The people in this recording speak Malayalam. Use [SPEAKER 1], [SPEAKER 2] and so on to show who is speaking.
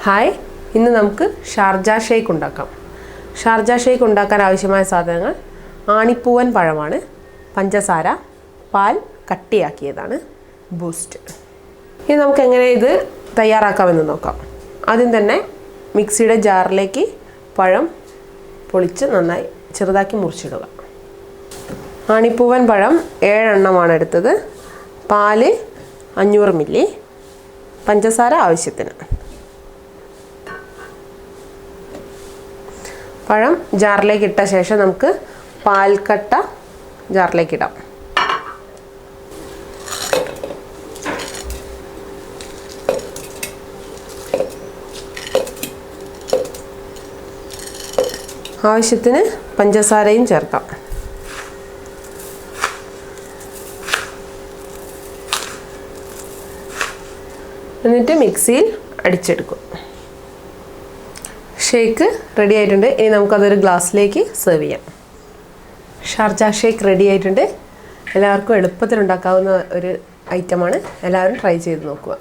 [SPEAKER 1] ഹായ്, ഇന്ന് നമുക്ക് ഷാർജ ഷേക്ക് ഉണ്ടാക്കാം. ഷാർജ ഷേക്ക് ഉണ്ടാക്കാൻ ആവശ്യമായ സാധനങ്ങൾ ആണിപ്പൂവൻ പഴമാണ്, പഞ്ചസാര, പാൽ കട്ടിയാക്കിയതാണ്, ബൂസ്റ്റ്. ഇനി നമുക്ക് എങ്ങനെ ഇത് തയ്യാറാക്കാമെന്ന് നോക്കാം. ആദ്യം തന്നെ മിക്സിയുടെ ജാറിലേക്ക് പഴം പൊളിച്ച് നന്നായി ചെറുതാക്കി മുറിച്ചിടുക. ആണിപ്പൂവൻ പഴം 7 എണ്ണമാണ് എടുത്തത്. പാല് 500 മില്ലി, പഞ്ചസാര ആവശ്യത്തിന്. പഴം ജാറിലേക്ക് ഇട്ട ശേഷം നമുക്ക് പാൽക്കട്ട ജാറിലേക്ക് ഇടാം. ആവശ്യത്തിന് പഞ്ചസാരയും ചേർക്കാം. എന്നിട്ട് മിക്സിയിൽ അടിച്ചെടുക്കും. ഷേക്ക് റെഡി ആയിട്ടുണ്ട്. ഇനി നമുക്കതൊരു ഗ്ലാസ്സിലേക്ക് സെർവ് ചെയ്യാം. ഷാർജ ഷേക്ക് റെഡി ആയിട്ടുണ്ട്. എല്ലാവർക്കും എളുപ്പത്തിൽ ഉണ്ടാക്കാവുന്ന ഒരു ഐറ്റമാണ്. എല്ലാവരും ട്രൈ ചെയ്ത് നോക്കുക.